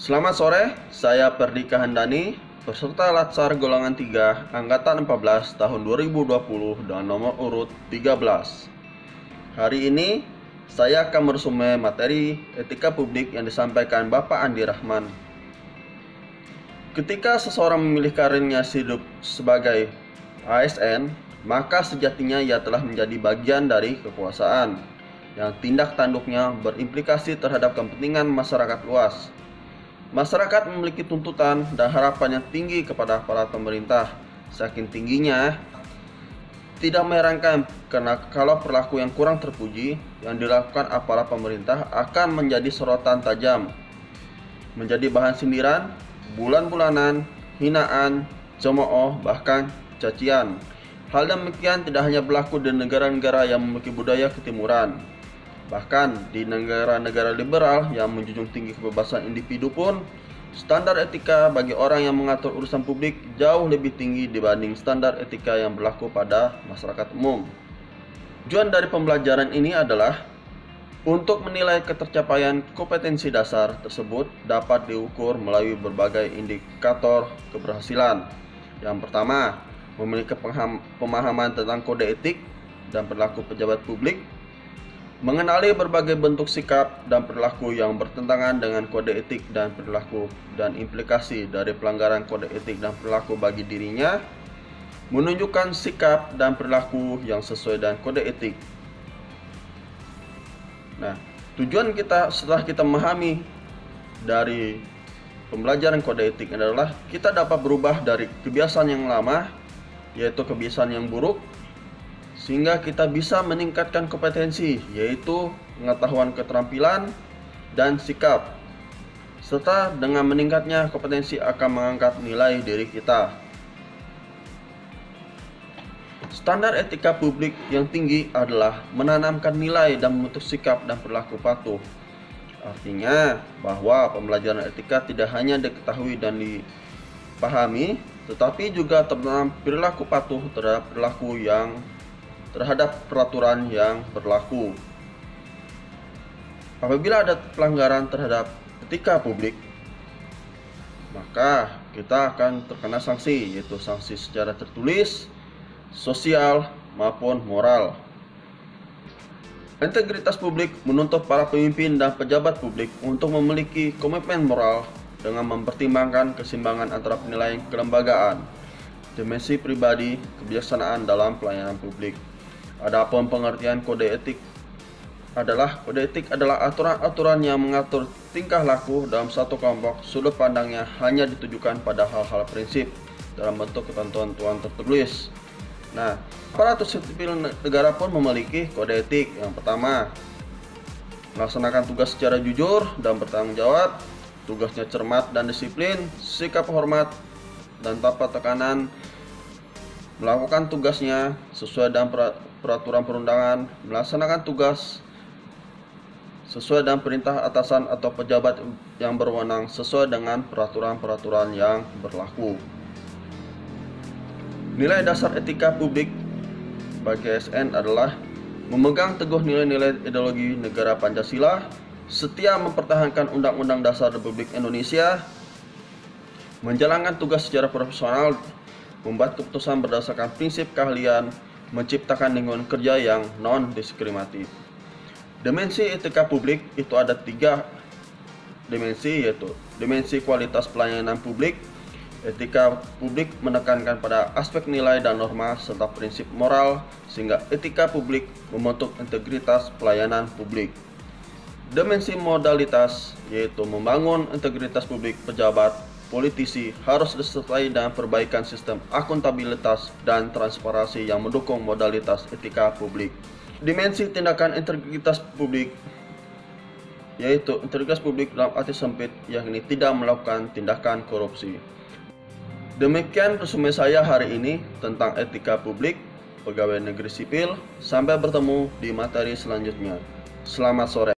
Selamat sore, saya Perdika Handani, peserta Latsar Golongan 3, Angkatan 14 tahun 2020 dengan nomor urut 13. Hari ini, saya akan meresume materi etika publik yang disampaikan Bapak Andi Rahman. Ketika seseorang memilih karirnya hidup sebagai ASN, maka sejatinya ia telah menjadi bagian dari kekuasaan, yang tindak tanduknya berimplikasi terhadap kepentingan masyarakat luas. Masyarakat memiliki tuntutan dan harapan yang tinggi kepada aparat pemerintah. Saking tingginya, tidak mengherankan karena kalau perilaku yang kurang terpuji yang dilakukan aparat pemerintah akan menjadi sorotan tajam, menjadi bahan sindiran, bulan-bulanan, hinaan, cemooh, bahkan cacian. Hal demikian tidak hanya berlaku di negara-negara yang memiliki budaya ketimuran. Bahkan di negara-negara liberal yang menjunjung tinggi kebebasan individu pun, standar etika bagi orang yang mengatur urusan publik jauh lebih tinggi dibanding standar etika yang berlaku pada masyarakat umum. Tujuan dari pembelajaran ini adalah untuk menilai ketercapaian kompetensi dasar tersebut dapat diukur melalui berbagai indikator keberhasilan. Yang pertama, memiliki pemahaman tentang kode etik dan perilaku pejabat publik, mengenali berbagai bentuk sikap dan perilaku yang bertentangan dengan kode etik dan perilaku dan implikasi dari pelanggaran kode etik dan perilaku bagi dirinya, menunjukkan sikap dan perilaku yang sesuai dengan kode etik. Nah, tujuan kita setelah kita memahami dari pembelajaran kode etik adalah kita dapat berubah dari kebiasaan yang lama, yaitu kebiasaan yang buruk, sehingga kita bisa meningkatkan kompetensi, yaitu pengetahuan, keterampilan, dan sikap. Serta dengan meningkatnya kompetensi akan mengangkat nilai diri kita. Standar etika publik yang tinggi adalah menanamkan nilai dan membentuk sikap dan perilaku patuh. Artinya bahwa pembelajaran etika tidak hanya diketahui dan dipahami, tetapi juga tertanam perilaku patuh terhadap peraturan yang berlaku. Apabila ada pelanggaran terhadap etika publik, maka kita akan terkena sanksi, yaitu sanksi secara tertulis, sosial, maupun moral. Integritas publik menuntut para pemimpin dan pejabat publik untuk memiliki komitmen moral dengan mempertimbangkan keseimbangan antara penilaian kelembagaan, dimensi pribadi, kebijaksanaan dalam pelayanan publik. Adapun pengertian kode etik adalah aturan-aturan yang mengatur tingkah laku dalam satu kelompok. Sudut pandangnya hanya ditujukan pada hal-hal prinsip dalam bentuk ketentuan tertulis. Nah, aparatur sipil negara pun memiliki kode etik. Yang pertama, melaksanakan tugas secara jujur dan bertanggung jawab, tugasnya cermat dan disiplin, sikap hormat dan tanpa tekanan, melakukan tugasnya sesuai dengan peraturan perundangan, melaksanakan tugas sesuai dengan perintah atasan atau pejabat yang berwenang sesuai dengan peraturan-peraturan yang berlaku. Nilai dasar etika publik bagi ASN adalah memegang teguh nilai-nilai ideologi negara Pancasila, setia mempertahankan Undang-Undang Dasar Republik Indonesia, menjalankan tugas secara profesional, membuat keputusan berdasarkan prinsip keahlian, menciptakan lingkungan kerja yang non-diskriminatif. Dimensi etika publik itu ada 3 dimensi, yaitu dimensi kualitas pelayanan publik. Etika publik menekankan pada aspek nilai dan norma serta prinsip moral, sehingga etika publik membentuk integritas pelayanan publik. Dimensi modalitas, yaitu membangun integritas publik pejabat, politisi harus disertai dengan perbaikan sistem akuntabilitas dan transparansi yang mendukung modalitas etika publik. Dimensi tindakan integritas publik, yaitu integritas publik dalam arti sempit, yakni tidak melakukan tindakan korupsi. Demikian resume saya hari ini tentang etika publik pegawai negeri sipil. Sampai bertemu di materi selanjutnya. Selamat sore.